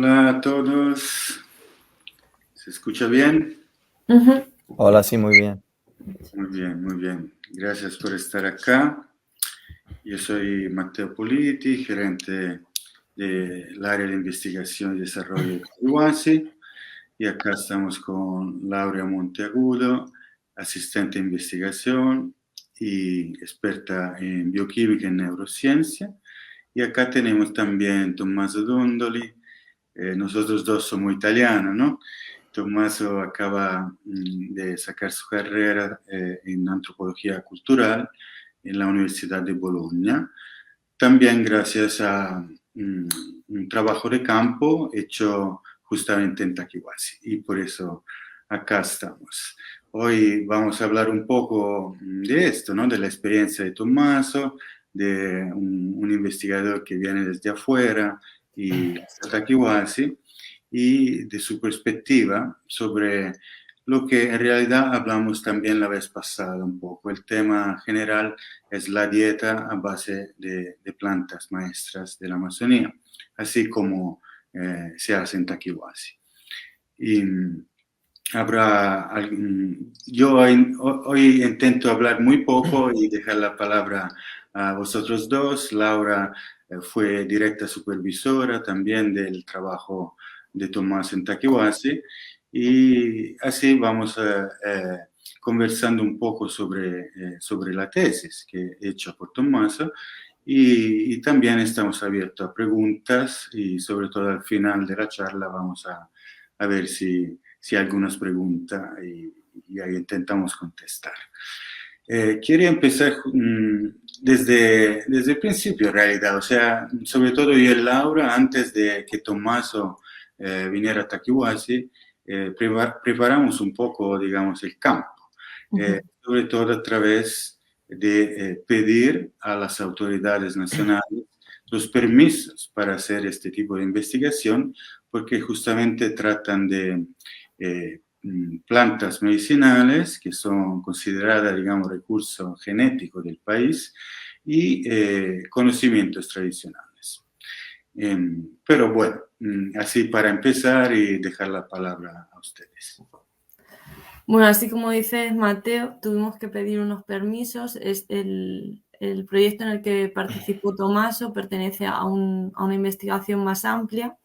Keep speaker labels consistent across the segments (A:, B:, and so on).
A: Hola a todos. ¿Se escucha bien?
B: Ujú.
C: Hola, sí, muy bien.
A: Muy bien, muy bien. Gracias por estar acá. Yo soy Matteo Politi, gerente del área de investigación y desarrollo de Iwasi, y acá estamos con Laura Monteagudo, asistente de investigación y experta en bioquímica y neurociencia. Y acá tenemos también Tommaso Dondoli. Nosotros dos somos italianos, ¿no? Tommaso acaba de sacar su carrera en antropología cultural en la Universidad de Bologna, también gracias a un trabajo de campo hecho justamente en Takiwasi, y por eso acá estamos. Hoy vamos a hablar un poco de esto, ¿no? De la experiencia de Tommaso, de un investigador que viene desde afuera y hasta Takiwasi, y de su perspectiva sobre lo que en realidad hablamos también la vez pasada un poco. El tema general es la dieta a base de plantas maestras de la Amazonía, así como se hace en Takiwasi. Y yo hoy intento hablar muy poco y dejar la palabra a vosotros dos. Laura fue directa supervisora también del trabajo de Tomás en Takiwasi, y así vamos conversando un poco sobre la tesis que he hecho por Tommaso, y también estamos abiertos a preguntas, y sobre todo al final de la charla vamos a ver si hay algunas preguntas, y ahí intentamos contestar. Quiero empezar desde el principio en realidad, o sea, sobre todo yo y Laura, antes de que Tommaso viniera a Takiwasi, preparamos un poco, digamos, el campo, sobre todo a través de pedir a las autoridades nacionales los permisos para hacer este tipo de investigación, porque justamente tratan de plantas medicinales que son consideradas, digamos, recurso genético del país, y conocimientos tradicionales. Pero bueno, así para empezar y dejar la palabra a ustedes.
B: Bueno, así como dices, Mateo, tuvimos que pedir unos permisos. El proyecto en el que participó Tommaso pertenece a una investigación más amplia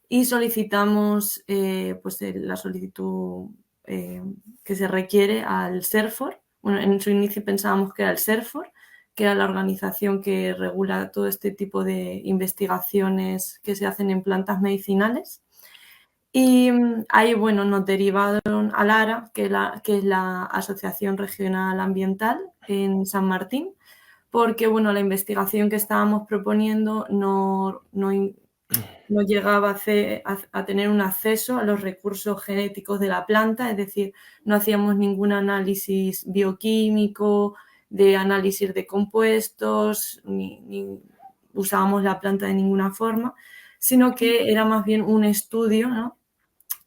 B: y solicitamos la solicitud que se requiere al CERFOR. Bueno, en su inicio pensábamos que era el CERFOR, que era la organización que regula todo este tipo de investigaciones que se hacen en plantas medicinales. Y ahí, bueno, nos derivaron al ARA, que es la Asociación Regional Ambiental en San Martín, porque, bueno, la investigación que estábamos proponiendo no llegaba a tener un acceso a los recursos genéticos de la planta, es decir, no hacíamos ningún análisis bioquímico, de análisis de compuestos, ni usábamos la planta de ninguna forma, sino que era más bien un estudio, ¿no?,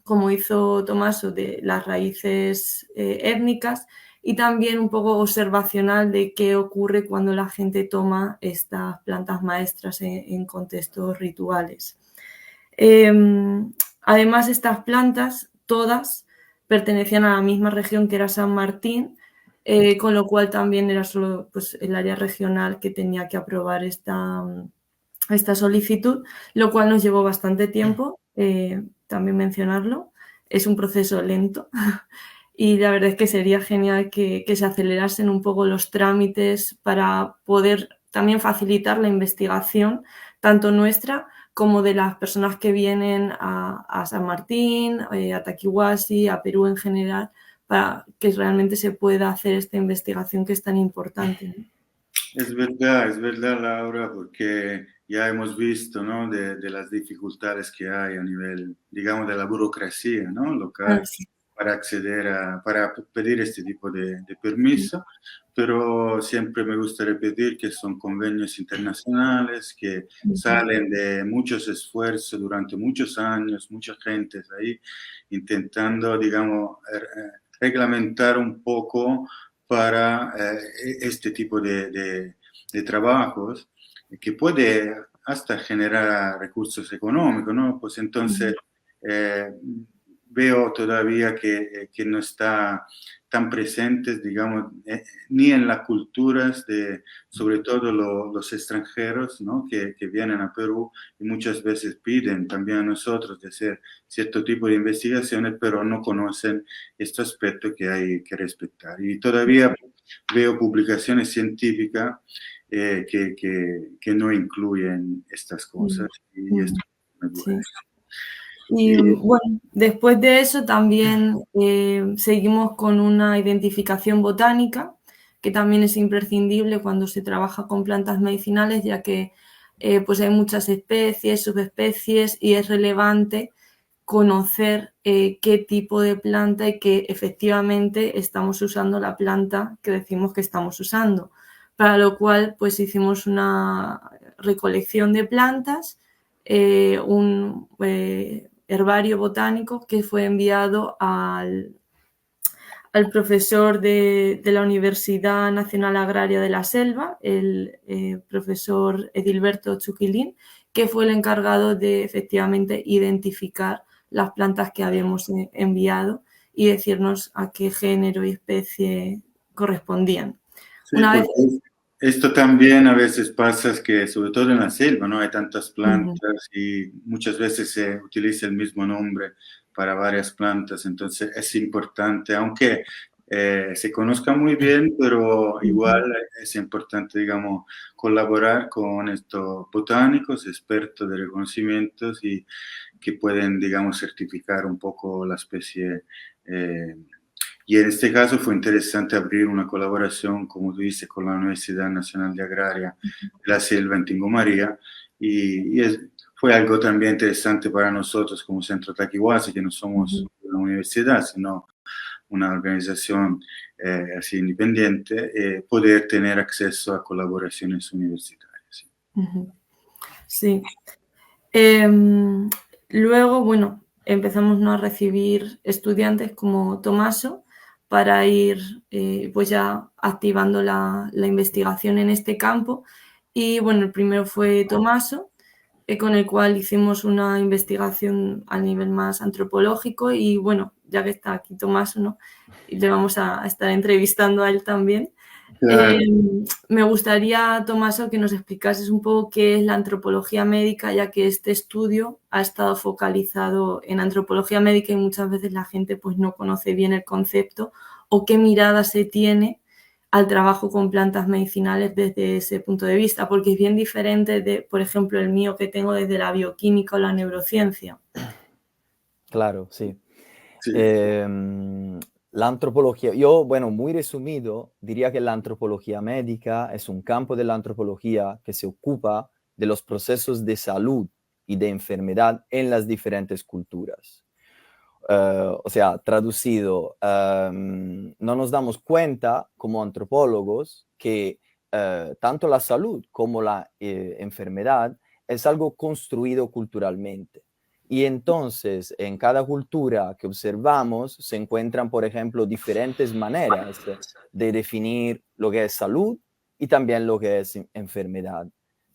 B: como hizo Tommaso, de las raíces étnicas, y también un poco observacional de qué ocurre cuando la gente toma estas plantas maestras en contextos rituales. Además, estas plantas, todas, pertenecían a la misma región que era San Martín, con lo cual también era solo el área regional que tenía que aprobar esta solicitud, lo cual nos llevó bastante tiempo, también mencionarlo. Es un proceso lento y la verdad es que sería genial que se acelerasen un poco los trámites para poder también facilitar la investigación, tanto nuestra como de las personas que vienen a San Martín, a Takiwasi, a Perú en general, para que realmente se pueda hacer esta investigación que es tan importante, ¿no?
A: Es verdad, Laura, porque ya hemos visto, ¿no?, de las dificultades que hay a nivel, digamos, de la burocracia, ¿no?, local,
B: Sí.
A: para para pedir este tipo de permiso, pero siempre me gusta repetir que son convenios internacionales que salen de muchos esfuerzos durante muchos años, mucha gente ahí intentando, digamos, reglamentar un poco para este tipo de trabajos, que puede hasta generar recursos económicos, ¿no? Pues entonces veo todavía que no está tan presentes, digamos, ni en las culturas de, sobre todo los extranjeros, ¿no? Que vienen a Perú y muchas veces piden también a nosotros de hacer cierto tipo de investigaciones, pero no conocen este aspecto que hay que respetar. Y todavía veo publicaciones científicas que no incluyen estas cosas y esto me duele.
B: Sí. Y bueno, después de eso también seguimos con una identificación botánica, que también es imprescindible cuando se trabaja con plantas medicinales, ya que pues hay muchas especies, subespecies, y es relevante conocer qué tipo de planta y que efectivamente estamos usando la planta que decimos que estamos usando. Para lo cual, pues hicimos una recolección de plantas, un herbario botánico que fue enviado al profesor de la Universidad Nacional Agraria de la Selva, el profesor Edilberto Chuquilín, que fue el encargado de efectivamente identificar las plantas que habíamos enviado y decirnos a qué género y especie correspondían.
A: Sí,
B: Una vez...
A: porque esto también a veces pasa, es que sobre todo en la selva, ¿no? Hay tantas plantas y muchas veces se utiliza el mismo nombre para varias plantas, entonces es importante, aunque se conozca muy bien, pero igual es importante, digamos, colaborar con estos botánicos, expertos de reconocimientos y que pueden, digamos, certificar un poco la especie. Y en este caso fue interesante abrir una colaboración, como tú dices, con la Universidad Nacional de Agraria de la Selva en Tingo María. Fue algo también interesante para nosotros como Centro Taquihuasi, que no somos una universidad, sino una organización así independiente, poder tener acceso a colaboraciones universitarias.
B: Sí. Luego, bueno, empezamos, ¿no?, a recibir estudiantes como Tomaso para ir pues ya activando la investigación en este campo. Y bueno, el primero fue Tomaso, con el cual hicimos una investigación a nivel más antropológico y bueno, ya que está aquí Tomaso, ¿no?, y le vamos a estar entrevistando a él también.
A: Claro.
B: Me gustaría, Tomaso, que nos explicases un poco qué es la antropología médica, ya que este estudio ha estado focalizado en antropología médica y muchas veces la gente pues no conoce bien el concepto o qué mirada se tiene al trabajo con plantas medicinales desde ese punto de vista, porque es bien diferente de, por ejemplo, el mío que tengo desde la bioquímica o la neurociencia.
C: Claro, sí.
A: Sí.
C: La antropología, yo, bueno, muy resumido, diría que la antropología médica es un campo de la antropología que se ocupa de los procesos de salud y de enfermedad en las diferentes culturas. O sea, traducido, no nos damos cuenta como antropólogos que tanto la salud como la enfermedad es algo construido culturalmente. Y entonces, en cada cultura que observamos, se encuentran, por ejemplo, diferentes maneras de definir lo que es salud y también lo que es enfermedad.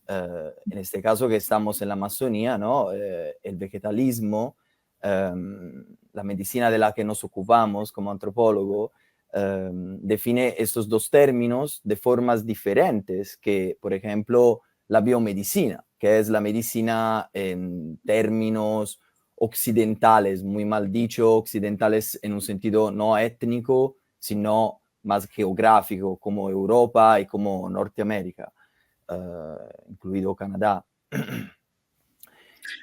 C: En este caso que estamos en la Amazonía, ¿no? El vegetalismo, la medicina de la que nos ocupamos como antropólogo, define estos dos términos de formas diferentes que, por ejemplo, la biomedicina, que es la medicina en términos occidentales, muy mal dicho, occidentales en un sentido no étnico, sino más geográfico, como Europa y como Norteamérica, incluido Canadá.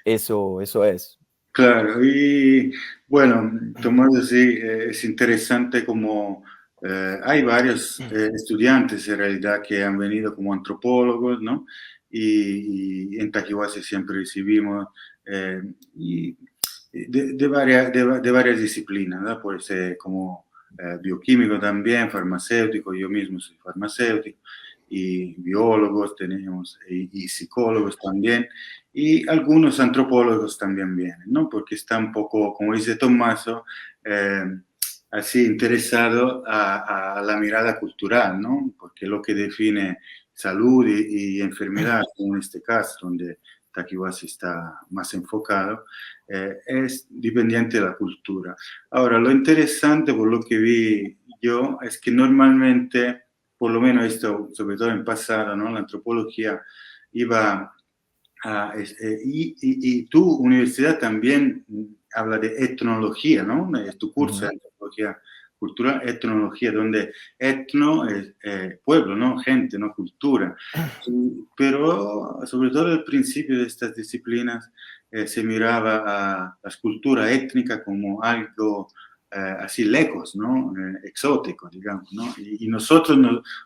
C: Eso es.
A: Claro, y bueno, Tomás, sí, es interesante como hay varios estudiantes en realidad que han venido como antropólogos, ¿no? Y en Taquihuasi siempre recibimos y de varias disciplinas, ¿no? Puede ser como bioquímico también, farmacéutico, yo mismo soy farmacéutico, y biólogos tenemos, y psicólogos también. Y algunos antropólogos también vienen, ¿no? Porque está un poco, como dice Tommaso, así interesado a la mirada cultural, ¿no? Porque lo que define salud y enfermedad, como en este caso, donde Takiwasi está más enfocado, es dependiente de la cultura. Ahora, lo interesante, por lo que vi yo, es que normalmente, por lo menos esto, sobre todo en pasado, ¿no? La antropología iba y tu universidad también habla de etnología, ¿no? Es tu curso de antropología cultural, etnología, donde etno es pueblo, ¿no? Gente, ¿no? Cultura. Pero sobre todo al principio de estas disciplinas se miraba a la cultura étnica como algo así lejos, ¿no? Exótico, digamos, ¿no? Y nosotros,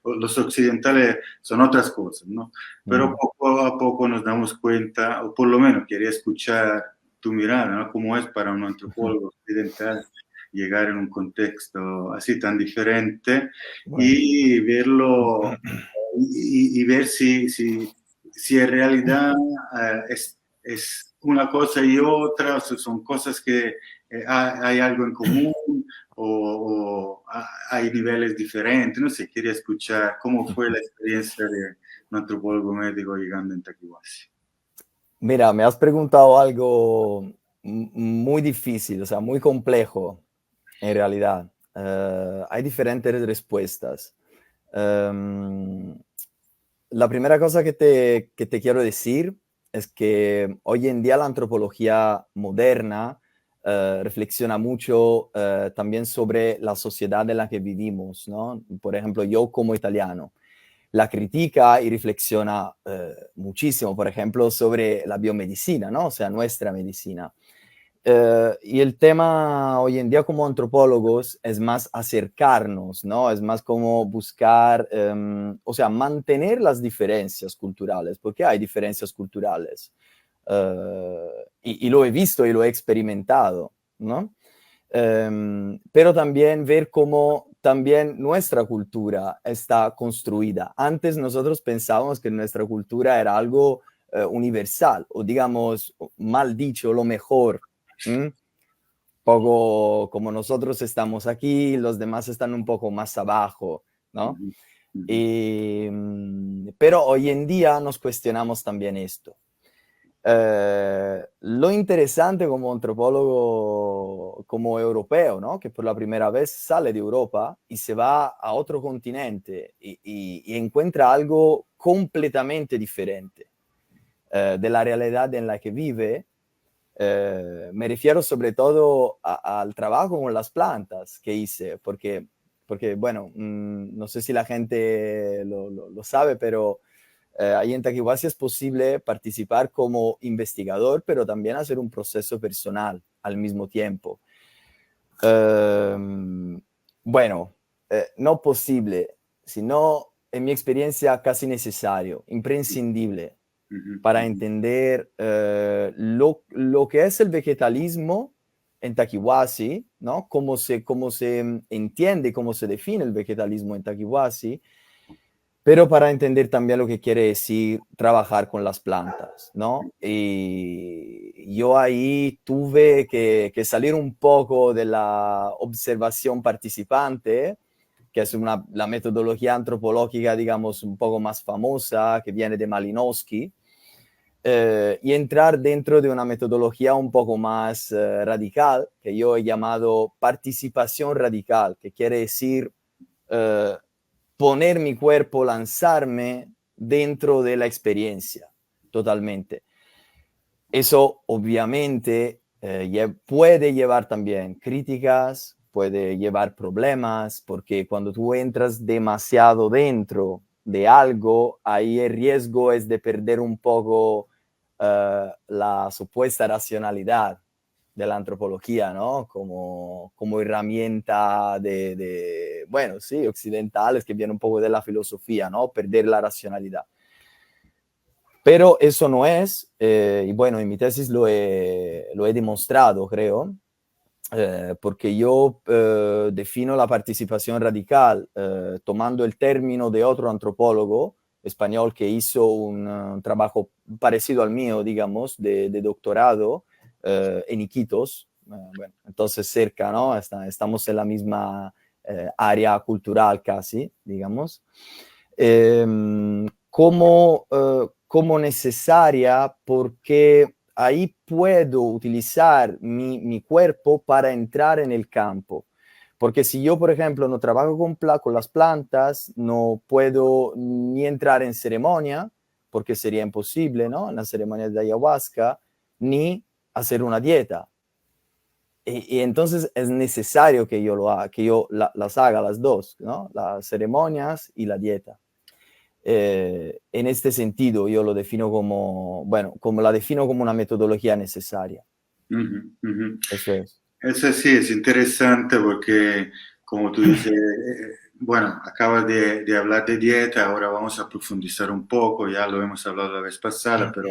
A: los occidentales, son otras cosas, ¿no? Pero poco a poco nos damos cuenta, o por lo menos quería escuchar tu mirada, ¿no? Cómo es para un antropólogo occidental llegar en un contexto así tan diferente y verlo y ver si en realidad es una cosa y otra, o son cosas que hay algo en común o hay niveles diferentes. No sé, quería escuchar cómo fue la experiencia de un antropólogo médico llegando en Takiwasi.
C: Mira, me has preguntado algo muy difícil, o sea, muy complejo en realidad. Hay diferentes respuestas. La primera cosa que te quiero decir es que hoy en día la antropología moderna reflexiona mucho también sobre la sociedad en la que vivimos, ¿no? Por ejemplo, yo como italiano la critica y reflexiona muchísimo, por ejemplo, sobre la biomedicina, ¿no? O sea, nuestra medicina. Y el tema hoy en día como antropólogos es más acercarnos, ¿no? Es más como buscar, o sea, mantener las diferencias culturales, porque hay diferencias culturales. Y lo he visto y lo he experimentado, ¿no? Pero también ver cómo también nuestra cultura está construida. Antes nosotros pensábamos que nuestra cultura era algo universal, o digamos, mal dicho, lo mejor. Poco como nosotros estamos aquí, los demás están un poco más abajo, ¿no? Pero hoy en día nos cuestionamos también esto. Lo interesante como antropólogo, como europeo, ¿no? Que por la primera vez sale de Europa y se va a otro continente y encuentra algo completamente diferente de la realidad en la que vive. Me refiero sobre todo al trabajo con las plantas que hice, porque bueno, no sé si la gente lo sabe, pero ahí en Takiwasi es posible participar como investigador, pero también hacer un proceso personal al mismo tiempo. Bueno, no posible, sino en mi experiencia casi necesario, imprescindible para entender lo que es el vegetalismo en Takiwasi, ¿no? Cómo se entiende, cómo se define el vegetalismo en Takiwasi, pero para entender también lo que quiere decir trabajar con las plantas, ¿no? Y yo ahí tuve que salir un poco de la observación participante, que es la metodología antropológica, digamos, un poco más famosa, que viene de Malinowski, y entrar dentro de una metodología un poco más radical, que yo he llamado participación radical, que quiere decir poner mi cuerpo, lanzarme dentro de la experiencia totalmente. Eso obviamente puede llevar también críticas, puede llevar problemas, porque cuando tú entras demasiado dentro de algo, ahí el riesgo es de perder un poco la supuesta racionalidad de la antropología, ¿no? Como herramienta bueno, sí, occidentales, que viene un poco de la filosofía, ¿no? Perder la racionalidad. Pero eso no es, y bueno, en mi tesis lo he demostrado, creo, porque yo defino la participación radical tomando el término de otro antropólogo español que hizo un trabajo parecido al mío, digamos, de doctorado en Iquitos. Bueno, entonces cerca, ¿no? Estamos en la misma área cultural casi, digamos. como necesaria, porque ahí puedo utilizar mi cuerpo para entrar en el campo. Porque si yo, por ejemplo, no trabajo con las plantas, no puedo ni entrar en ceremonia, porque sería imposible, ¿no? En la ceremonia de ayahuasca, ni hacer una dieta. Y entonces es necesario que yo lo haga, que yo las haga las dos, ¿no? Las ceremonias y la dieta. En este sentido, yo lo defino como, bueno, como la defino como una metodología necesaria. Eso es.
A: Eso sí es interesante porque, como tú dices, bueno, acabas de hablar de dieta, ahora vamos a profundizar un poco, ya lo hemos hablado la vez pasada, pero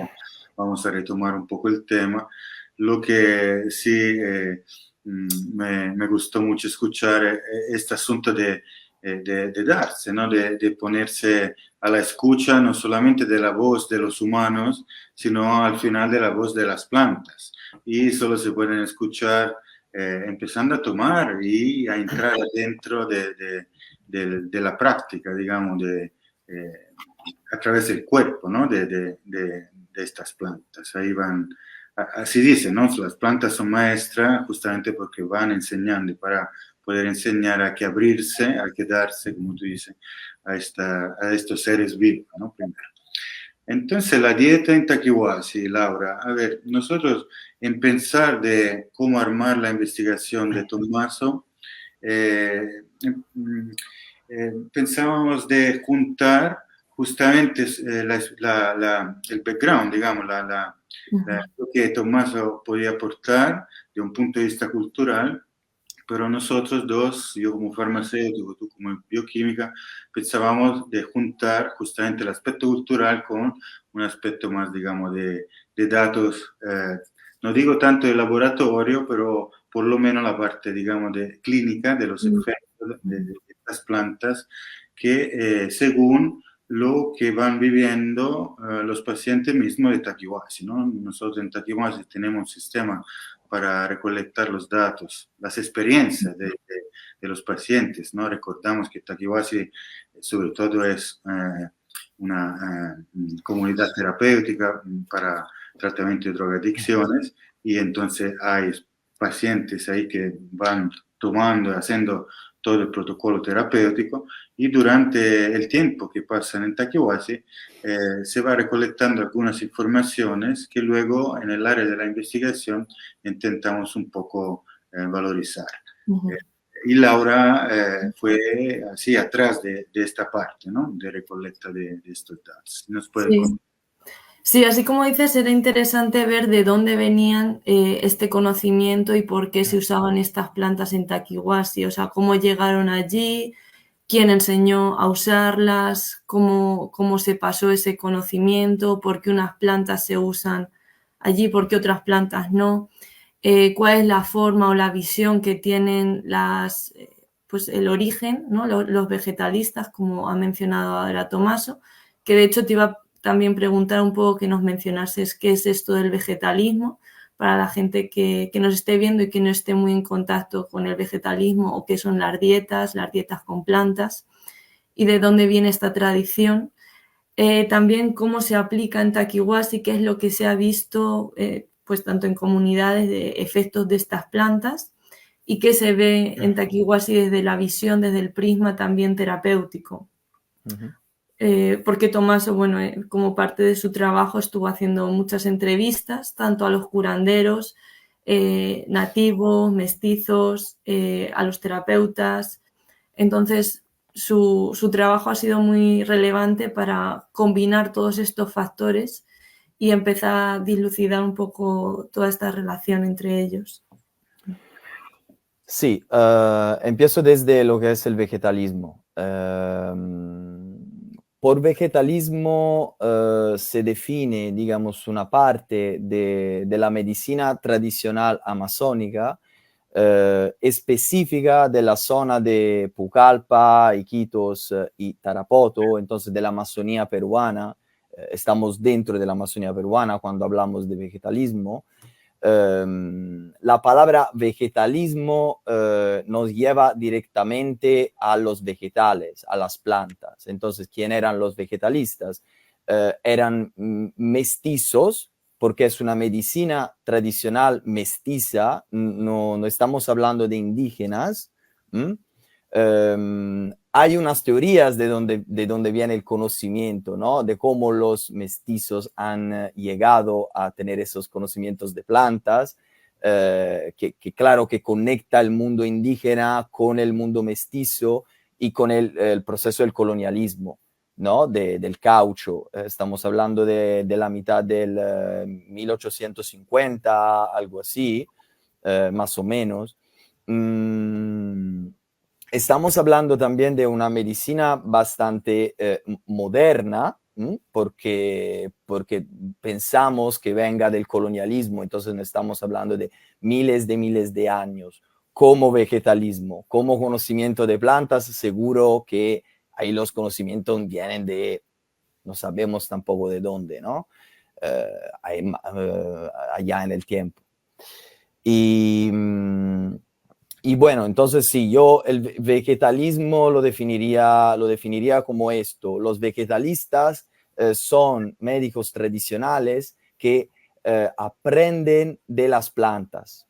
A: vamos a retomar un poco el tema. Lo que sí me gustó mucho escuchar este asunto de darse, ¿no? De ponerse a la escucha no solamente de la voz de los humanos, sino al final de la voz de las plantas. Y solo se pueden escuchar empezando a tomar y a entrar dentro de la práctica, digamos, a través del cuerpo, ¿no? de estas plantas. Ahí van, así dicen, ¿no? Las plantas son maestras justamente porque van enseñando, y para poder enseñar hay que abrirse, hay que darse, como tú dices, a estos seres vivos, ¿no? Primero. Entonces, la dieta en Takiwasi, Laura, a ver, nosotros en pensar de cómo armar la investigación de Tommaso, pensábamos de juntar justamente el background, digamos, lo que Tommaso podía aportar de un punto de vista cultural, pero nosotros dos, yo como farmacéutico, tú como bioquímica, pensábamos de juntar justamente el aspecto cultural con un aspecto más, digamos, de datos, no digo tanto de laboratorio, pero por lo menos la parte, digamos, de clínica de los efectos de estas plantas, que según lo que van viviendo los pacientes mismos de Takiwasi, ¿no? Nosotros en Takiwasi tenemos un sistema para recolectar los datos, las experiencias de los pacientes, ¿no? Recordamos que Takiwasi sobre todo es una comunidad terapéutica para tratamiento de drogadicciones, y entonces hay pacientes ahí que van tomando, haciendo todo el protocolo terapéutico, y durante el tiempo que pasan en Takiwasi se va recolectando algunas informaciones que luego en el área de la investigación intentamos un poco valorizar. Y Laura fue así atrás de esta parte, ¿no? De recolecta de estos datos. ¿Nos puede contar?
B: Sí, así como dices, era interesante ver de dónde venían este conocimiento y por qué se usaban estas plantas en Takiwasi, o sea, cómo llegaron allí, quién enseñó a usarlas, cómo se pasó ese conocimiento, por qué unas plantas se usan allí, por qué otras plantas no, cuál es la forma o la visión que tienen pues el origen, ¿no? Los vegetalistas, como ha mencionado ahora Tommaso, que de hecho te iba a también preguntar un poco que nos mencionases qué es esto del vegetalismo para la gente que nos esté viendo y que no esté muy en contacto con el vegetalismo, o qué son las dietas con plantas y de dónde viene esta tradición. También cómo se aplica en Takiwasi, qué es lo que se ha visto pues tanto en comunidades de efectos de estas plantas y qué se ve en Takiwasi desde la visión, desde el prisma también terapéutico. Porque Tommaso, bueno, como parte de su trabajo estuvo haciendo muchas entrevistas, tanto a los curanderos, nativos, mestizos, a los terapeutas. Entonces, su trabajo ha sido muy relevante para combinar todos estos factores y empezar a dilucidar un poco toda esta relación entre ellos.
C: Sí, empiezo desde lo que es el vegetalismo. Por vegetalismo se define, digamos, una parte de la medicina tradicional amazónica específica de la zona de Pucallpa, Iquitos y Tarapoto, entonces de la Amazonía peruana. Estamos dentro de la Amazonía peruana cuando hablamos de vegetalismo. La palabra vegetalismo nos lleva directamente a los vegetales, a las plantas. Entonces, ¿quién eran los vegetalistas? Eran mestizos, porque es una medicina tradicional mestiza, no estamos hablando de indígenas. Hay unas teorías de dónde viene el conocimiento, ¿no? De cómo los mestizos han llegado a tener esos conocimientos de plantas, que claro que conecta el mundo indígena con el mundo mestizo y con el proceso del colonialismo, ¿no? Del caucho. Estamos hablando de la mitad del 1850, algo así, más o menos. Estamos hablando también de una medicina bastante moderna, porque pensamos que venga del colonialismo, entonces no estamos hablando de miles de años. Como vegetalismo, como conocimiento de plantas, seguro que ahí los conocimientos vienen de, no sabemos tampoco de dónde, ¿no? Allá en el tiempo. Y bueno, entonces sí, yo el vegetalismo lo definiría como esto. Los vegetalistas son médicos tradicionales que aprenden de las plantas,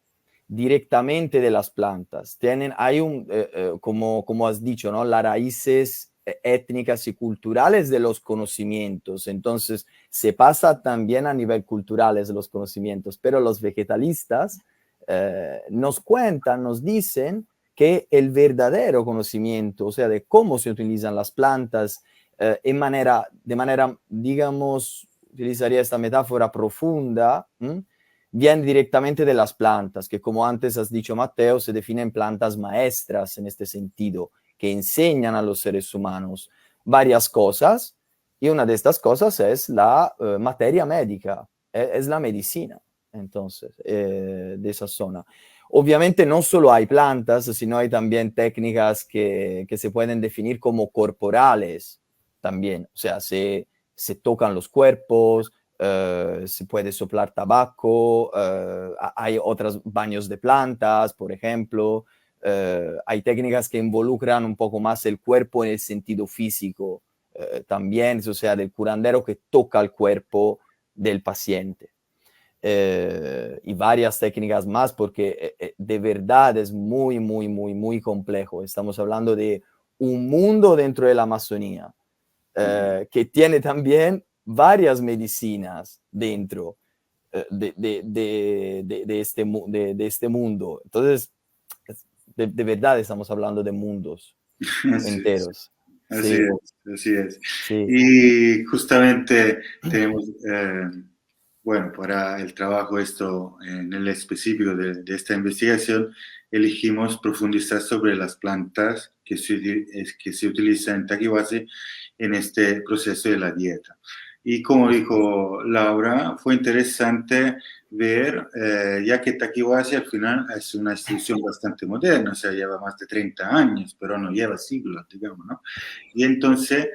C: directamente de las plantas. Hay como has dicho, ¿no? Las raíces étnicas y culturales de los conocimientos. Entonces, se pasa también a nivel culturales los conocimientos, pero los vegetalistas nos cuentan, nos dicen que el verdadero conocimiento, o sea, de cómo se utilizan las plantas de manera, digamos, utilizaría esta metáfora profunda, viene directamente de las plantas, que como antes has dicho, Mateo, se definen plantas maestras en este sentido, que enseñan a los seres humanos varias cosas, y una de estas cosas es la materia médica, es la medicina. Entonces, de esa zona. Obviamente no solo hay plantas, sino hay también técnicas que se pueden definir como corporales también. O sea, se tocan los cuerpos, se puede soplar tabaco, hay otros baños de plantas, por ejemplo. Hay técnicas que involucran un poco más el cuerpo en el sentido físico también, o sea, del curandero que toca el cuerpo del paciente. Y varias técnicas más, porque de verdad es muy complejo. Estamos hablando de un mundo dentro de la Amazonía que tiene también varias medicinas dentro de este mundo. Entonces, de verdad estamos hablando de mundos enteros.
A: Así
C: Sí,
A: es, así es.
C: sí.
A: Y justamente tenemos, bueno, para el trabajo esto, en el específico de esta investigación, elegimos profundizar sobre las plantas que se utilizan en Taquihuasi en este proceso de la dieta. Y como dijo Laura, fue interesante ver, ya que Taquihuasi al final es una institución bastante moderna, o sea, lleva más de 30 años, pero no lleva siglos, digamos, ¿no? Y entonces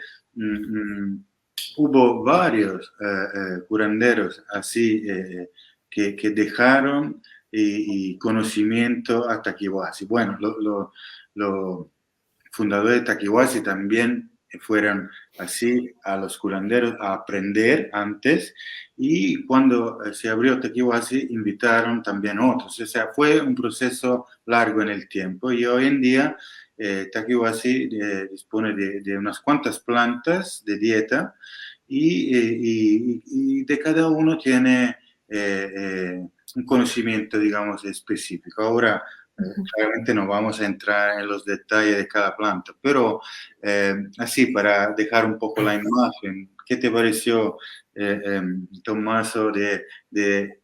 A: hubo varios curanderos así que dejaron y conocimiento a Taquihuasi. Bueno, los fundadores de Taquihuasi también fueron así a los curanderos a aprender antes, y cuando se abrió Taquihuasi invitaron también otros. O sea, fue un proceso largo en el tiempo, y hoy en día Taquihuasi dispone de unas cuantas plantas de dieta, y de cada uno tiene un conocimiento, digamos, específico. Ahora, claramente no vamos a entrar en los detalles de cada planta, pero así para dejar un poco la imagen, ¿qué te pareció, Tommaso, de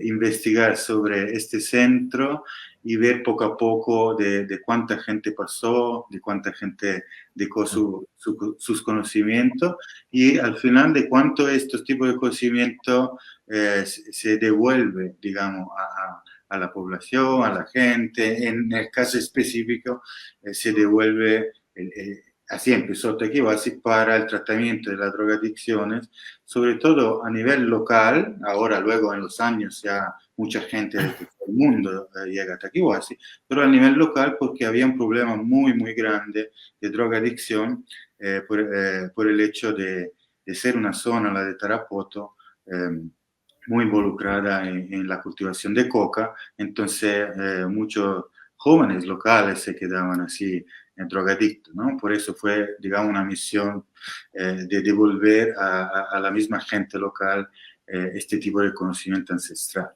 A: investigar sobre este centro y ver poco a poco de cuánta gente pasó, de cuánta gente dejó sus conocimientos, y al final de cuánto estos tipos de conocimiento se devuelve, digamos, a la población, a la gente? En el caso específico, se devuelve así empezó Taquiwasi para el tratamiento de las drogadicciones, sobre todo a nivel local. Ahora, luego en los años, ya mucha gente de todo el mundo llega a Taquiwasi, pero a nivel local porque había un problema muy, muy grande de drogadicción por el hecho de ser una zona, la de Tarapoto, muy involucrada en la cultivación de coca. Entonces muchos jóvenes locales se quedaban así drogadictos, ¿no? Por eso fue, digamos, una misión de devolver a la misma gente local este tipo de conocimiento ancestral.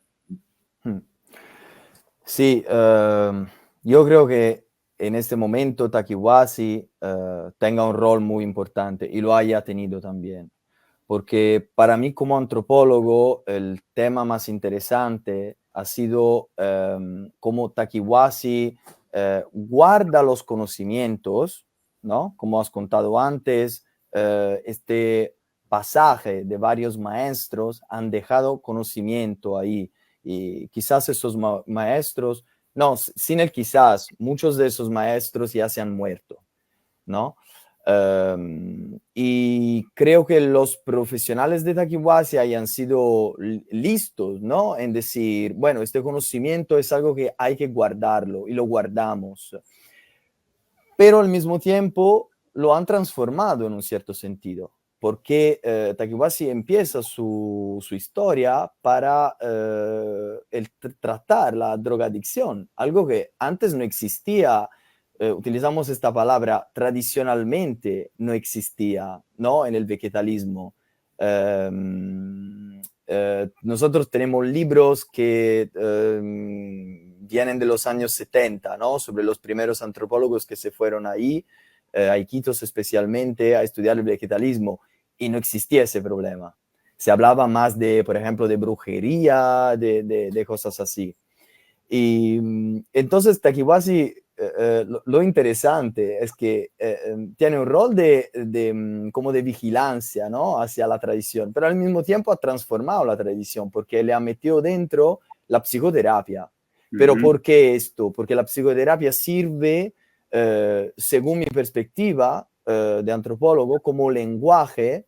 C: Sí, yo creo que en este momento Taquiwasi tenga un rol muy importante y lo haya tenido también. Porque para mí como antropólogo el tema más interesante ha sido cómo Taquiwasi guarda los conocimientos, ¿no? Como has contado antes, este pasaje de varios maestros han dejado conocimiento ahí y quizás esos maestros, no, sin el quizás, muchos de esos maestros ya se han muerto, ¿no? Y creo que los profesionales de Taquiwasi hayan sido listos, ¿no? En decir, bueno, este conocimiento es algo que hay que guardarlo y lo guardamos. Pero al mismo tiempo lo han transformado en un cierto sentido, porque Taquiwasi empieza su historia para tratar la drogadicción, algo que antes no existía. Utilizamos esta palabra, tradicionalmente no existía, ¿no? En el vegetalismo. Nosotros tenemos libros que vienen de los años 70, ¿no? Sobre los primeros antropólogos que se fueron ahí, a Iquitos especialmente, a estudiar el vegetalismo, y no existía ese problema. Se hablaba más de, por ejemplo, de brujería, de cosas así. Y entonces Taquiwasi, lo interesante es que tiene un rol como de vigilancia, ¿no? Hacia la tradición, pero al mismo tiempo ha transformado la tradición porque le ha metido dentro la psicoterapia. ¿Pero por qué esto? Porque la psicoterapia sirve, según mi perspectiva de antropólogo, como lenguaje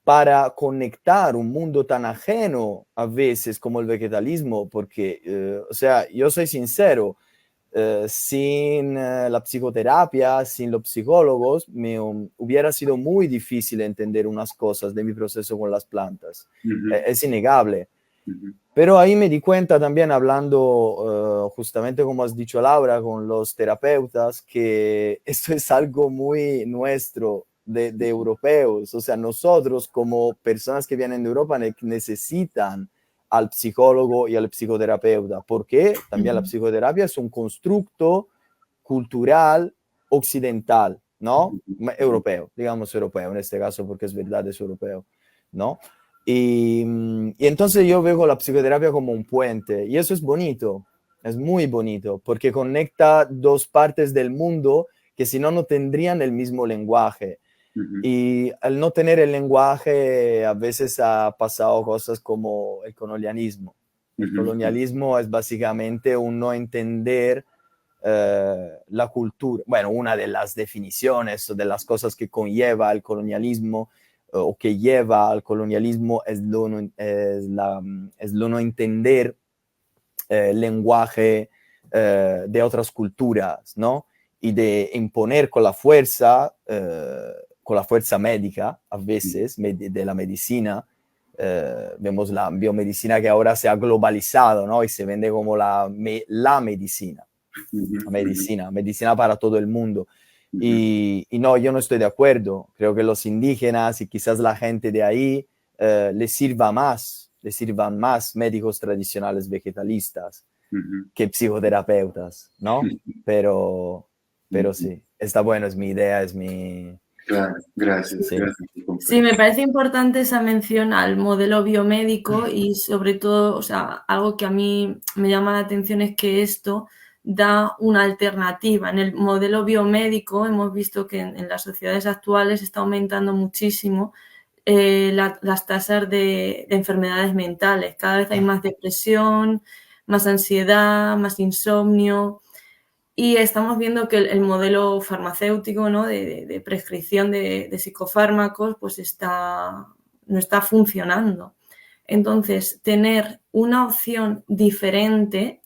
C: para conectar un mundo tan ajeno a veces como el vegetalismo, porque, o sea, yo soy sincero, sin la psicoterapia, sin los psicólogos, me hubiera sido muy difícil entender unas cosas de mi proceso con las plantas. Es innegable. Pero ahí me di cuenta también hablando, justamente como has dicho Laura, con los terapeutas, que esto es algo muy nuestro de europeos. O sea, nosotros como personas que vienen de Europa necesitan al psicólogo y al psicoterapeuta, porque también la psicoterapia es un constructo cultural occidental, ¿no? Europeo, digamos europeo en este caso, porque es verdad, es europeo, ¿no? Y entonces yo veo la psicoterapia como un puente, y eso es bonito, es muy bonito, porque conecta dos partes del mundo que si no, no tendrían el mismo lenguaje. Y al no tener el lenguaje, a veces ha pasado cosas como el colonialismo. El colonialismo es básicamente un no entender la cultura. Bueno, una de las definiciones o de las cosas que conlleva el colonialismo o que lleva al colonialismo es lo no entender el lenguaje de otras culturas, ¿no? Y de imponer con la fuerza médica, a veces, de la medicina. Vemos la biomedicina que ahora se ha globalizado, ¿no? Y se vende como la medicina. Medicina para todo el mundo. Y no, yo no estoy de acuerdo. Creo que los indígenas y quizás la gente de ahí les sirvan más médicos tradicionales vegetalistas que psicoterapeutas, ¿no? Pero sí, está bueno, es mi idea, es mi...
A: Claro, gracias.
C: Sí.
A: Gracias.
B: Sí, me parece importante esa mención al modelo biomédico y sobre todo, o sea, algo que a mí me llama la atención es que esto da una alternativa. En el modelo biomédico hemos visto que en las sociedades actuales está aumentando muchísimo las tasas de enfermedades mentales. Cada vez hay más depresión, más ansiedad, más insomnio. Y estamos viendo que el modelo farmacéutico, ¿no? de prescripción de psicofármacos pues no está funcionando. Entonces, tener una opción diferente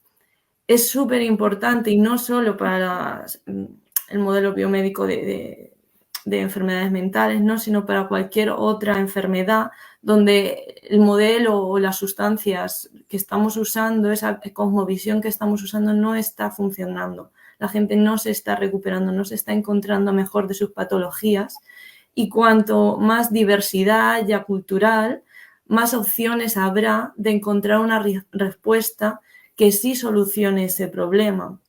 B: es súper importante, y no solo para el modelo biomédico de enfermedades mentales, ¿no? Sino para cualquier otra enfermedad donde el modelo o las sustancias que estamos usando, esa cosmovisión que estamos usando, no está funcionando. La gente no se está recuperando, no se está encontrando mejor de sus patologías, y cuanto más diversidad haya cultural, más opciones habrá de encontrar una respuesta que sí solucione ese problema.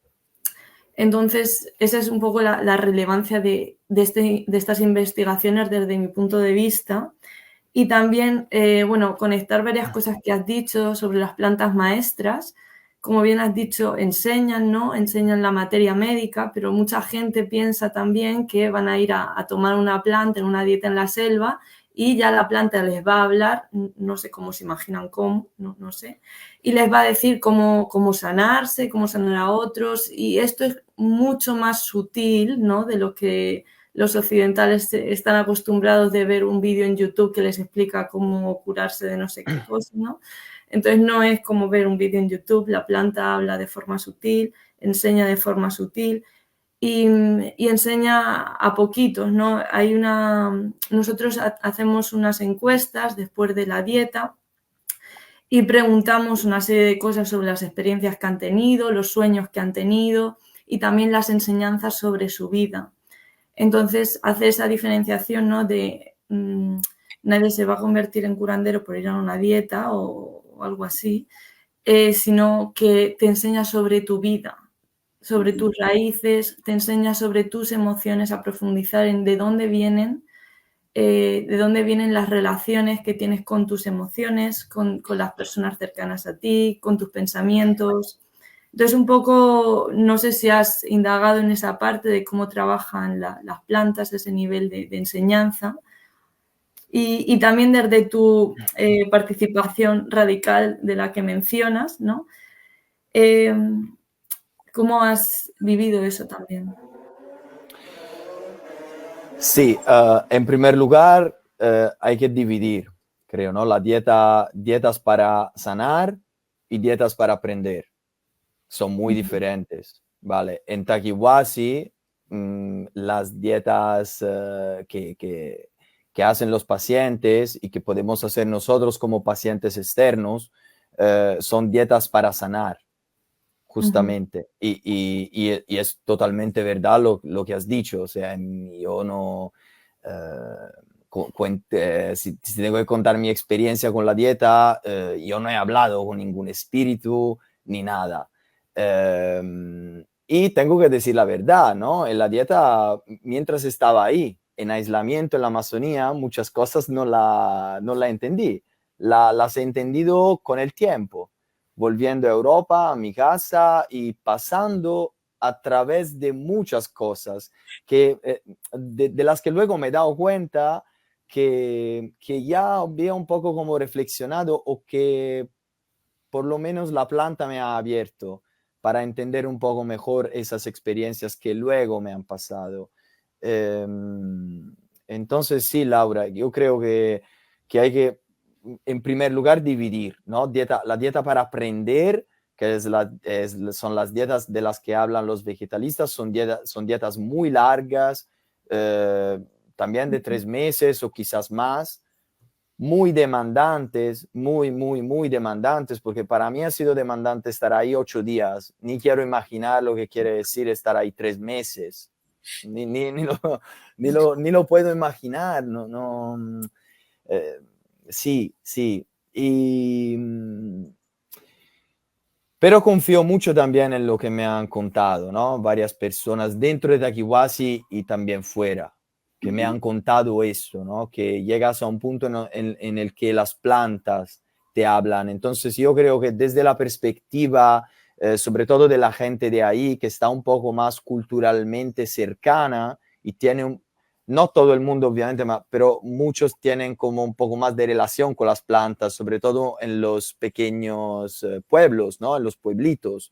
B: Entonces, esa es un poco la relevancia de estas investigaciones desde mi punto de vista. Y también, bueno, conectar varias cosas que has dicho sobre las plantas maestras. Como bien has dicho, enseñan, ¿no? Enseñan la materia médica, pero mucha gente piensa también que van a ir a tomar una planta en una dieta en la selva y ya la planta les va a hablar, no sé cómo se imaginan cómo, no sé, y les va a decir cómo sanarse, cómo sanar a otros, y esto es mucho más sutil, ¿no? De lo que los occidentales están acostumbrados de ver un vídeo en YouTube que les explica cómo curarse de no sé qué cosa, ¿no? Entonces no es como ver un vídeo en YouTube, la planta habla de forma sutil, enseña de forma sutil y enseña a poquitos, ¿no? Nosotros hacemos unas encuestas después de la dieta y preguntamos una serie de cosas sobre las experiencias que han tenido, los sueños que han tenido y también las enseñanzas sobre su vida. Entonces, hace esa diferenciación, ¿no? De nadie se va a convertir en curandero por ir a una dieta o algo así, sino que te enseña sobre tu vida, sobre tus raíces, te enseña sobre tus emociones, a profundizar en de dónde vienen las relaciones que tienes con tus emociones, con las personas cercanas a ti, con tus pensamientos. Entonces, un poco, no sé si has indagado en esa parte de cómo trabajan las plantas, ese nivel de enseñanza. Y también desde tu participación radical de la que mencionas, ¿no? ¿Cómo has vivido eso también?
C: Sí, en primer lugar hay que dividir, creo, ¿no? Dietas para sanar y dietas para aprender. Son muy diferentes, ¿vale? En Takiwasi, las dietas que hacen los pacientes y que podemos hacer nosotros como pacientes externos son dietas para sanar, justamente. Y es totalmente verdad lo que has dicho. O sea, yo no... si tengo que contar mi experiencia con la dieta, yo no he hablado con ningún espíritu ni nada. Y tengo que decir la verdad, ¿no? En la dieta, mientras estaba ahí, en aislamiento en la Amazonía, muchas cosas no la entendí. Las he entendido con el tiempo, volviendo a Europa, a mi casa y pasando a través de muchas cosas de las que luego me he dado cuenta que ya había un poco como reflexionado o que por lo menos la planta me ha abierto para entender un poco mejor esas experiencias que luego me han pasado. Entonces sí, Laura, yo creo que hay que, en primer lugar, dividir, ¿no? La dieta para aprender, que son las dietas de las que hablan los vegetalistas, son dietas muy largas, también de 3 meses o quizás más, muy demandantes, muy demandantes, porque para mí ha sido demandante estar ahí 8 días. Ni quiero imaginar lo que quiere decir estar ahí 3 meses. Ni lo puedo imaginar. Sí. Pero confío mucho también en lo que me han contado, ¿no? Varias personas dentro de Takiwasi y también fuera, que me han contado eso, ¿no? Que llegas a un punto en el que las plantas te hablan. Entonces yo creo que desde la perspectiva, sobre todo de la gente de ahí, que está un poco más culturalmente cercana y tiene no todo el mundo obviamente, pero muchos tienen como un poco más de relación con las plantas, sobre todo en los pequeños pueblos, ¿no? En los pueblitos.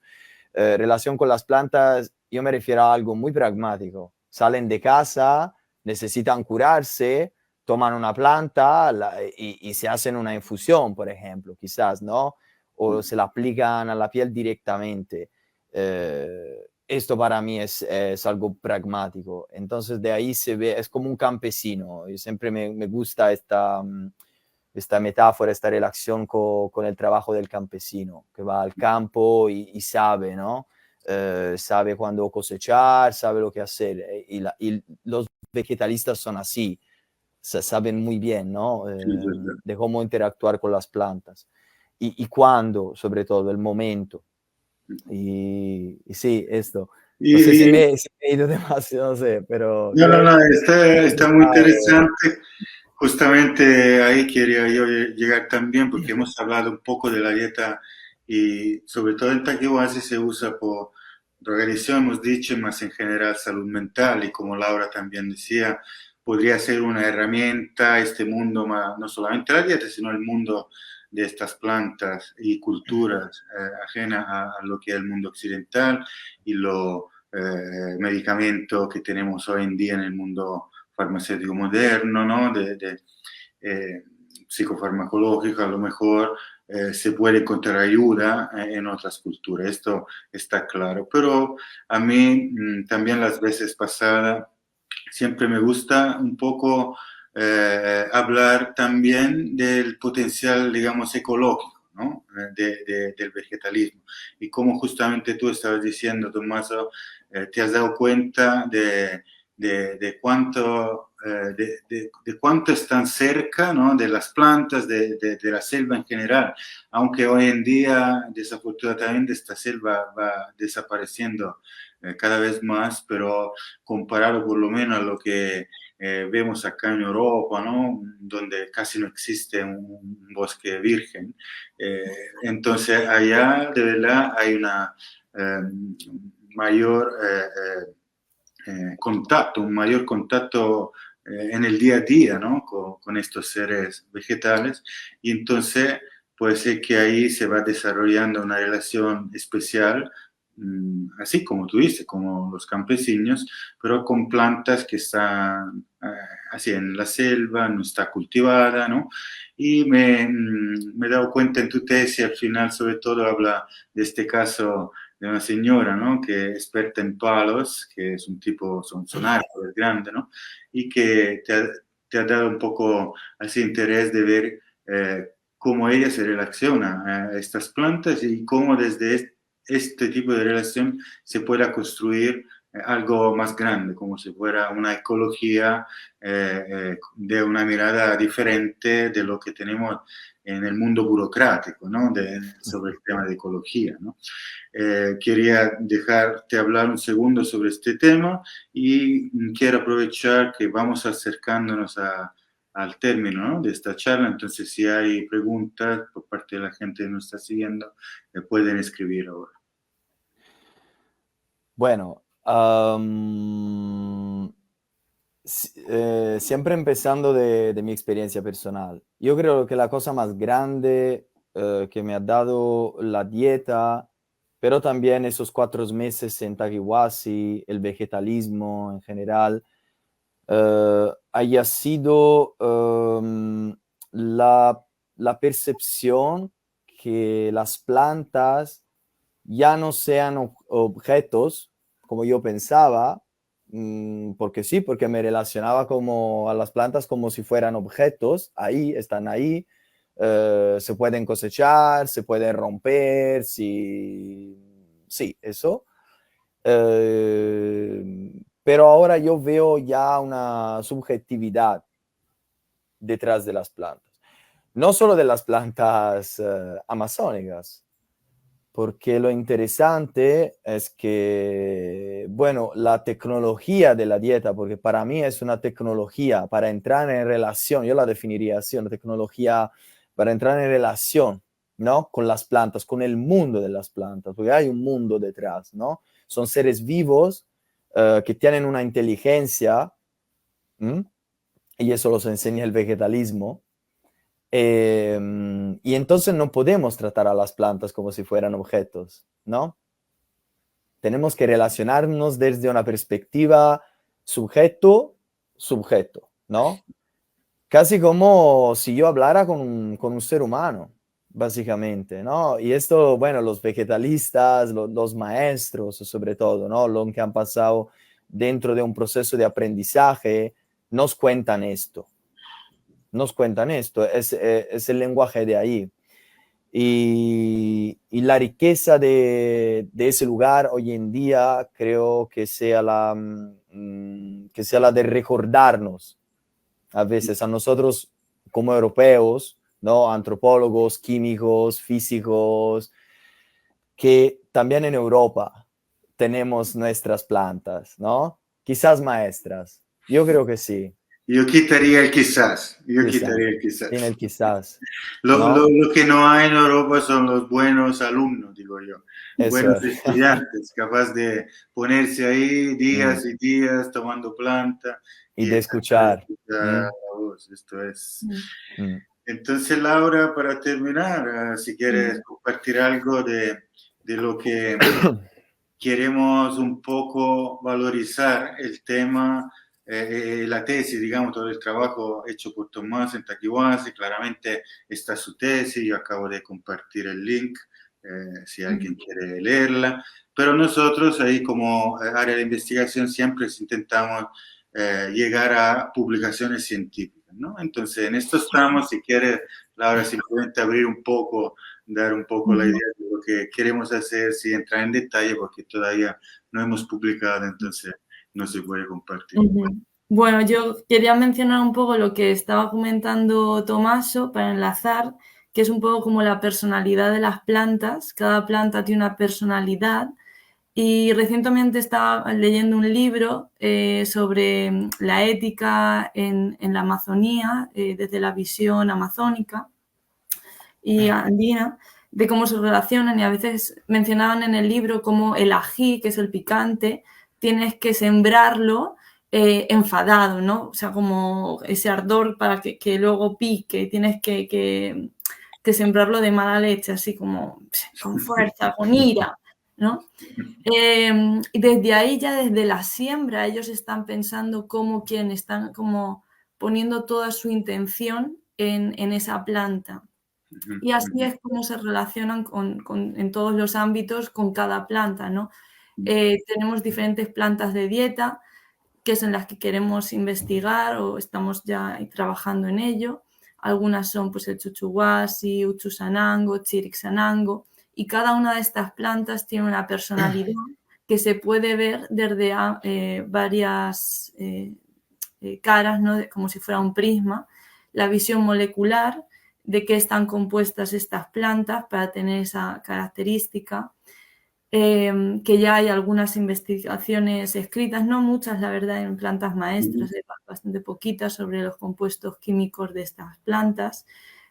C: Relación con las plantas yo me refiero a algo muy pragmático. Salen de casa, necesitan curarse, toman una planta y se hacen una infusión, por ejemplo, quizás, ¿no? O se la aplican a la piel directamente. Esto para mí es algo pragmático. Entonces de ahí se ve, es como un campesino. Y siempre me gusta esta metáfora, esta relación con el trabajo del campesino, que va al campo y sabe, ¿no? Sabe cuándo cosechar, sabe lo que hacer. Y los vegetalistas son así, saben muy bien, ¿no?
A: Sí, es verdad.
C: De cómo interactuar con las plantas. Y cuándo, sobre todo, el momento. Y sí, esto. No sé si
A: Y,
C: me he ido demasiado, no sé, pero
A: no, no,
C: creo
A: no,
C: que
A: está muy interesante. Justamente ahí quería yo llegar también, porque hemos hablado un poco de la dieta y sobre todo en Takiwasi se usa por drogadicción, hemos dicho, más en general salud mental y como Laura también decía, podría ser una herramienta este mundo, no solamente la dieta, sino el mundo de estas plantas y culturas ajenas a lo que es el mundo occidental y los medicamentos que tenemos hoy en día en el mundo farmacéutico moderno, ¿no? Psicofarmacológico, a lo mejor se puede encontrar ayuda en otras culturas, esto está claro. Pero a mí también las veces pasadas siempre me gusta un poco hablar también del potencial, digamos, ecológico, ¿no? Del vegetalismo. Y como justamente tú estabas diciendo, Tommaso, te has dado cuenta de cuánto, de cuánto están cerca, ¿no? De las plantas, de la selva en general, aunque hoy en día desafortunadamente esta selva va desapareciendo cada vez más, pero comparado por lo menos a lo que vemos acá en Europa, ¿no? Donde casi no existe un bosque virgen. Entonces allá de verdad hay una eh, mayor contacto, un mayor contacto en el día a día, ¿no? Con estos seres vegetales y entonces puede ser que ahí se va desarrollando una relación especial, así como tú dices, como los campesinos, pero con plantas que están así en la selva, no está cultivada, ¿no? Y me he dado cuenta en tu tesis, al final sobre todo habla de este caso de una señora, ¿no? Que es experta en palos, que es un tipo, son árboles grandes, ¿no? Y que te ha dado un poco así interés de ver cómo ella se relaciona a estas plantas y cómo desde este tipo de relación se pueda construir algo más grande, como si fuera una ecología de una mirada diferente de lo que tenemos en el mundo burocrático, ¿no? Sobre el tema de ecología, ¿no? Quería dejarte hablar un segundo sobre este tema y quiero aprovechar que vamos acercándonos al término, ¿no? De esta charla, entonces si hay preguntas por parte de la gente que nos está siguiendo, pueden escribir ahora.
C: Bueno, siempre empezando de mi experiencia personal. Yo creo que la cosa más grande que me ha dado la dieta, pero también esos 4 meses en Takiwasi, el vegetalismo en general, haya sido la percepción que las plantas ya no sean objetos como yo pensaba, porque sí, porque me relacionaba como a las plantas como si fueran objetos, ahí, están ahí, se pueden cosechar, se pueden romper, sí, eso. Pero ahora yo veo ya una subjetividad detrás de las plantas. No solo de las plantas amazónicas, porque lo interesante es que, bueno, la tecnología de la dieta, porque para mí es una tecnología para entrar en relación, yo la definiría así, una tecnología para entrar en relación, ¿no? Con las plantas, con el mundo de las plantas, porque hay un mundo detrás, ¿no? Son seres vivos que tienen una inteligencia, y eso los enseña el vegetalismo. Y entonces no podemos tratar a las plantas como si fueran objetos, ¿no? Tenemos que relacionarnos desde una perspectiva sujeto-subjeto, ¿no? Casi como si yo hablara con un ser humano, básicamente, ¿no? Y esto, bueno, los vegetalistas, los maestros, sobre todo, ¿no? Los que han pasado dentro de un proceso de aprendizaje, nos cuentan esto. Es el lenguaje de ahí. Y la riqueza de ese lugar hoy en día creo que sea la de recordarnos a veces a nosotros como europeos, ¿no? Antropólogos, químicos, físicos, que también en Europa tenemos nuestras plantas, ¿no? Quizás maestras. Yo creo que sí.
A: Yo quitaría el quizás. Yo
C: Quizás.
A: quitaría el quizás.
C: Sin el quizás.
A: Lo que no hay en Europa son los buenos alumnos, digo yo.
C: Eso
A: Buenos
C: es.
A: estudiantes, capaz de ponerse ahí días y días tomando planta.
C: Y de escuchar.
A: La voz. Esto es.
C: Mm.
A: Entonces, Laura, para terminar, si quieres compartir algo de lo que queremos un poco valorizar el tema, la tesis, digamos, todo el trabajo hecho por Tomás en Taquihuasi, claramente está su tesis, yo acabo de compartir el link, si alguien quiere leerla, pero nosotros ahí como área de investigación siempre intentamos llegar a publicaciones científicas, ¿no? Entonces, en esto estamos, si quieres, Laura, simplemente abrir un poco, dar un poco la idea de lo que queremos hacer, sin entrar en detalle, porque todavía no hemos publicado, entonces no se puede compartir.
B: Bueno, yo quería mencionar un poco lo que estaba comentando Tomaso para enlazar, que es un poco como la personalidad de las plantas. Cada planta tiene una personalidad. Y recientemente estaba leyendo un libro sobre la ética en la Amazonía, desde la visión amazónica y andina, de cómo se relacionan, y a veces mencionaban en el libro cómo el ají, que es el picante, tienes que sembrarlo enfadado, ¿no? O sea, como ese ardor para que luego pique, tienes que sembrarlo de mala leche, así como con fuerza, con ira, ¿no? Y desde ahí, ya desde la siembra, ellos están pensando cómo quieren, están como poniendo toda su intención en esa planta. Y así es como se relacionan en todos los ámbitos con cada planta, ¿no? Tenemos diferentes plantas de dieta, que es en las que queremos investigar o estamos ya trabajando en ello. Algunas son pues el chuchuhuasi, uchusanango, chirixanango, y cada una de estas plantas tiene una personalidad que se puede ver desde varias caras, ¿no? Como si fuera un prisma. La visión molecular, de qué están compuestas estas plantas para tener esa característica. Que ya hay algunas investigaciones escritas, no muchas, la verdad, en plantas maestras, bastante poquitas sobre los compuestos químicos de estas plantas,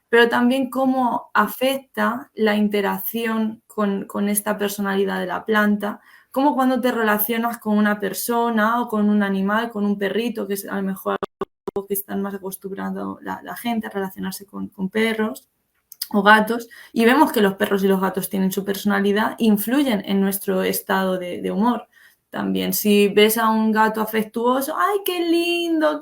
B: pero también cómo afecta la interacción con esta personalidad de la planta, como cuando te relacionas con una persona o con un animal, con un perrito, que es a lo mejor algo que están más acostumbrados la gente a relacionarse con perros o gatos, y vemos que los perros y los gatos tienen su personalidad, influyen en nuestro estado de humor. También, si ves a un gato afectuoso, ¡ay, qué lindo!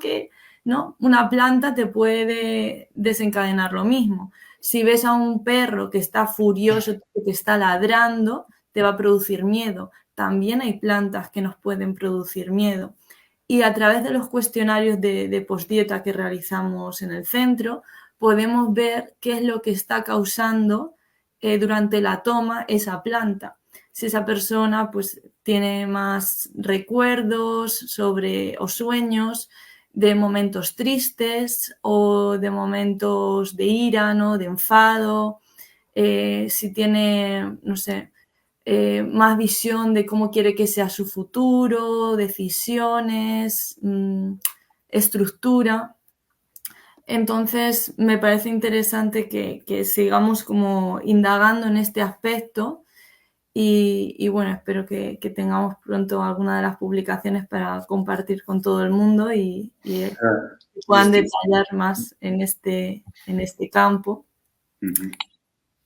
B: ¿No? Una planta te puede desencadenar lo mismo. Si ves a un perro que está furioso, que está ladrando, te va a producir miedo. También hay plantas que nos pueden producir miedo. Y a través de los cuestionarios de postdieta que realizamos en el centro, podemos ver qué es lo que está causando durante la toma esa planta. Si esa persona pues tiene más recuerdos o sueños de momentos tristes o de momentos de ira, ¿no? De enfado, si tiene, no sé, más visión de cómo quiere que sea su futuro, decisiones, estructura. Entonces, me parece interesante que sigamos como indagando en este aspecto y bueno, espero que tengamos pronto alguna de las publicaciones para compartir con todo el mundo y puedan detallar más en este campo.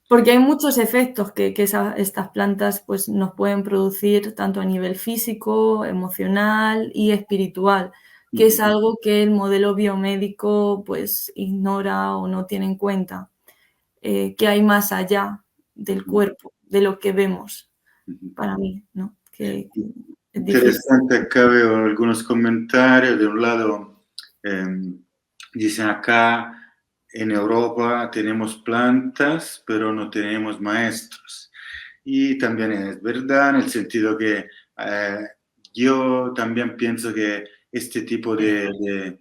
B: Porque hay muchos efectos que estas plantas pues, nos pueden producir tanto a nivel físico, emocional y espiritual, que es algo que el modelo biomédico pues, ignora o no tiene en cuenta, que hay más allá del cuerpo, de lo que vemos, para mí, ¿no? Que es difícil.
A: Interesante, acá veo algunos comentarios. De un lado, dicen acá, en Europa tenemos plantas, pero no tenemos maestros. Y también es verdad en el sentido que yo también pienso que este tipo de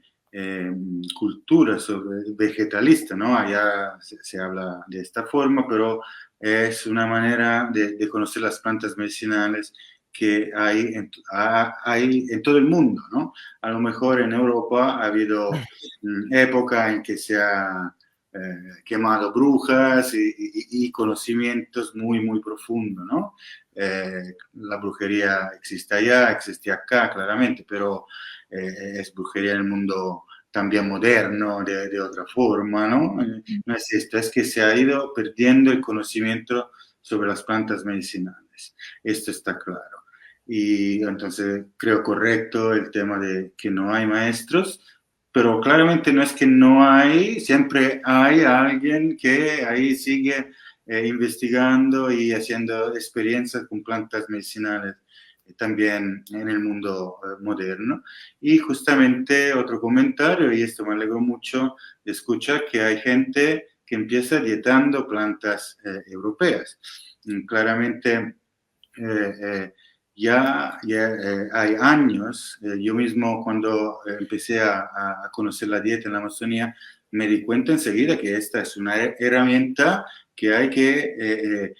A: cultura sobre vegetalista, ¿no? Allá se habla de esta forma, pero es una manera de conocer las plantas medicinales que hay en todo el mundo, ¿no? A lo mejor en Europa ha habido época en que se ha quemado brujas y conocimientos muy, muy profundos, ¿no? La brujería existe allá, existe acá, claramente, pero es brujería en el mundo también moderno, de otra forma, ¿no? No es esto, es que se ha ido perdiendo el conocimiento sobre las plantas medicinales. Esto está claro. Y entonces creo correcto el tema de que no hay maestros, pero claramente no es que no hay, siempre hay alguien que ahí sigue investigando y haciendo experiencias con plantas medicinales también en el mundo moderno. Y justamente otro comentario, y esto me alegró mucho de escuchar, que hay gente que empieza dietando plantas europeas. Claramente ya hay años, yo mismo cuando empecé a conocer la dieta en la Amazonía, me di cuenta enseguida que esta es una herramienta que hay que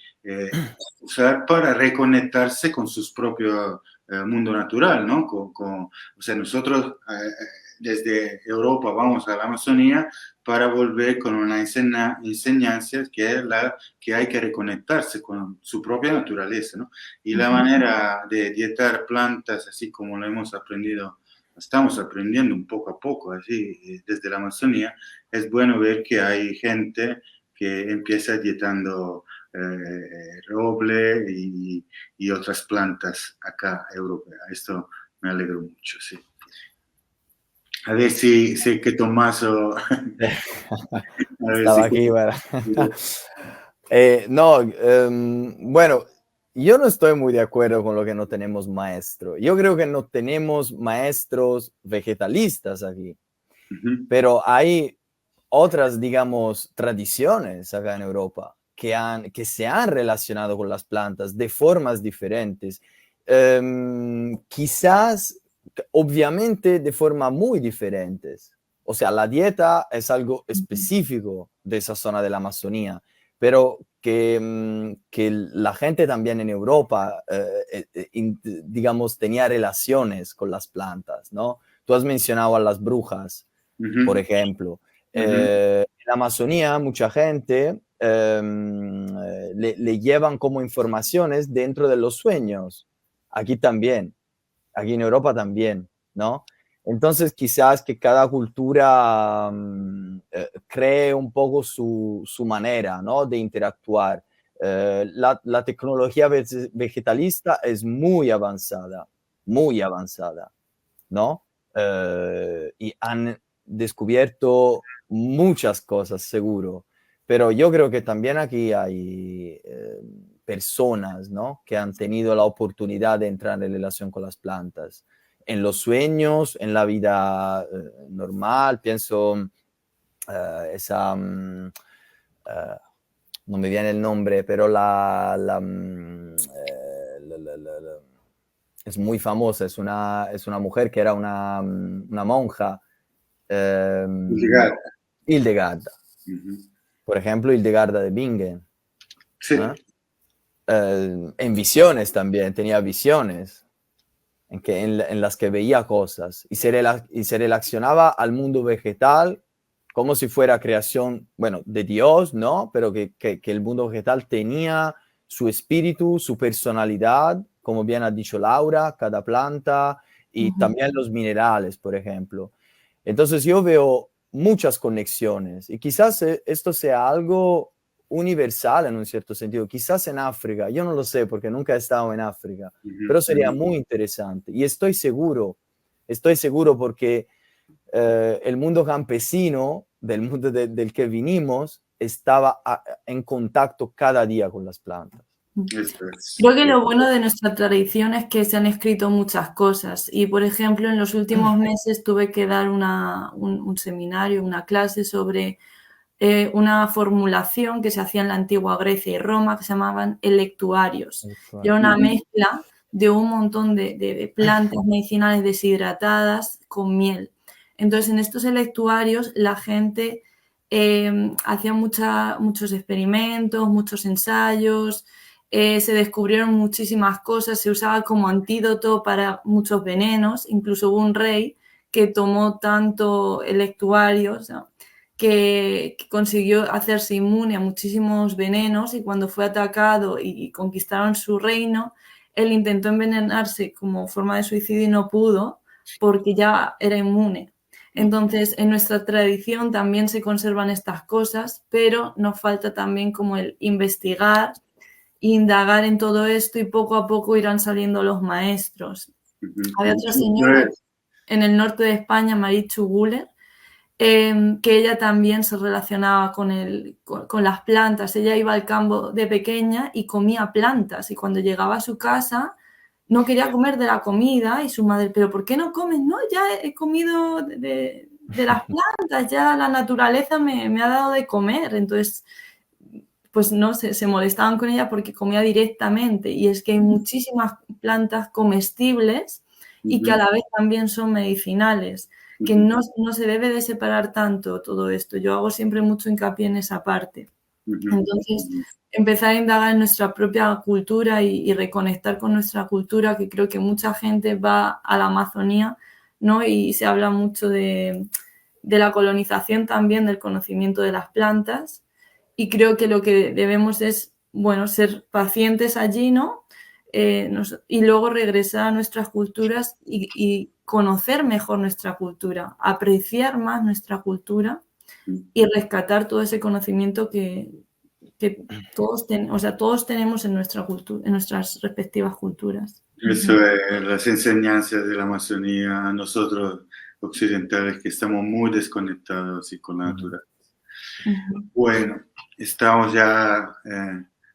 A: usar para reconectarse con su propio mundo natural, ¿no? O sea, nosotros desde Europa vamos a la Amazonía para volver con una enseñanza que es la que hay que reconectarse con su propia naturaleza, ¿no? Y la manera de dietar plantas, así como lo hemos aprendido, estamos aprendiendo un poco a poco, así, desde la Amazonía, es bueno ver que hay gente que empieza dietando roble y otras plantas acá europeas. Esto me alegro mucho, sí. A ver si sé que Tommaso...
C: Estaba aquí para... bueno, yo no estoy muy de acuerdo con lo que no tenemos maestro. Yo creo que no tenemos maestros vegetalistas aquí, pero hay otras, digamos, tradiciones acá en Europa que se han relacionado con las plantas de formas diferentes. Quizás, obviamente, de forma muy diferentes. O sea, la dieta es algo específico de esa zona de la Amazonía, pero que la gente también en Europa, digamos, tenía relaciones con las plantas, ¿no? Tú has mencionado a las brujas, por ejemplo. En la Amazonía, mucha gente le llevan como informaciones dentro de los sueños. Aquí también, aquí en Europa también, ¿no? Entonces, quizás que cada cultura cree un poco su manera, ¿no? De interactuar. La tecnología vegetalista es muy avanzada, ¿no? Y han descubierto muchas cosas, seguro. Pero yo creo que también aquí hay personas, ¿no? Que han tenido la oportunidad de entrar en relación con las plantas. En los sueños, en la vida normal, pienso esa... no me viene el nombre, pero es muy famosa, es una mujer que era una monja. Hildegarda. Por ejemplo, Hildegarda de Bingen.
A: Sí.
C: En visiones también, tenía visiones en las que veía cosas y se relacionaba al mundo vegetal como si fuera creación, bueno, de Dios, ¿no? Pero que el mundo vegetal tenía su espíritu, su personalidad, como bien ha dicho Laura, cada planta y también los minerales, por ejemplo. Entonces yo veo muchas conexiones y quizás esto sea algo universal en un cierto sentido. Quizás en África, yo no lo sé porque nunca he estado en África,
A: Ujú,
C: pero sería
A: ujú.
C: muy interesante. Y estoy seguro porque el mundo campesino, del mundo del que vinimos, estaba en contacto cada día con las plantas.
A: Eso es.
B: Creo que lo bueno de nuestra tradición es que se han escrito muchas cosas y, por ejemplo, en los últimos meses tuve que dar un seminario, una clase sobre una formulación que se hacía en la antigua Grecia y Roma que se llamaban electuarios. Era una mezcla de un montón de plantas medicinales deshidratadas con miel. Entonces, en estos electuarios la gente hacía muchos experimentos, muchos ensayos, se descubrieron muchísimas cosas, se usaba como antídoto para muchos venenos, incluso hubo un rey que tomó tanto electuarios, ¿no?, que consiguió hacerse inmune a muchísimos venenos y cuando fue atacado y conquistaron su reino, él intentó envenenarse como forma de suicidio y no pudo porque ya era inmune. Entonces, en nuestra tradición también se conservan estas cosas, pero nos falta también como el investigar, indagar en todo esto y poco a poco irán saliendo los maestros.
A: Ujú.
B: Había otra señora en el norte de España, Marichu Guller, que ella también se relacionaba con las plantas. Ella iba al campo de pequeña y comía plantas y cuando llegaba a su casa no quería comer de la comida y su madre, ¿pero por qué no comes? No, ya he comido de las plantas, ya la naturaleza me ha dado de comer. Entonces, pues no, se molestaban con ella porque comía directamente y es que hay muchísimas plantas comestibles y que a la vez también son medicinales, que no se debe de separar tanto todo esto. Yo hago siempre mucho hincapié en esa parte. Entonces, empezar a indagar en nuestra propia cultura y reconectar con nuestra cultura, que creo que mucha gente va a la Amazonía, ¿no? Y se habla mucho de la colonización también, del conocimiento de las plantas. Y creo que lo que debemos es, bueno, ser pacientes allí, ¿no? Y luego regresar a nuestras culturas y conocer mejor nuestra cultura, apreciar más nuestra cultura y rescatar todo ese conocimiento que todos tenemos en nuestra cultura, en nuestras respectivas culturas.
A: Eso es las enseñanzas de la Amazonía, nosotros occidentales que estamos muy desconectados y con la naturaleza. Bueno, estamos ya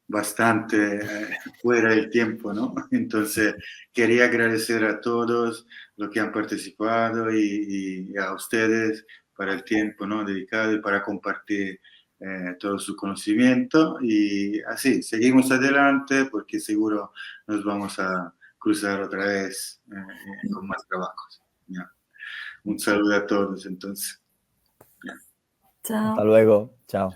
A: bastante fuera del tiempo, ¿no? Entonces, quería agradecer a todos los que han participado y a ustedes para el tiempo, ¿no?, dedicado y para compartir todo su conocimiento. Y así, seguimos adelante porque seguro nos vamos a cruzar otra vez con más trabajos. ¿Ya? Un saludo a todos, entonces.
B: Chao.
C: Hasta luego. Chao.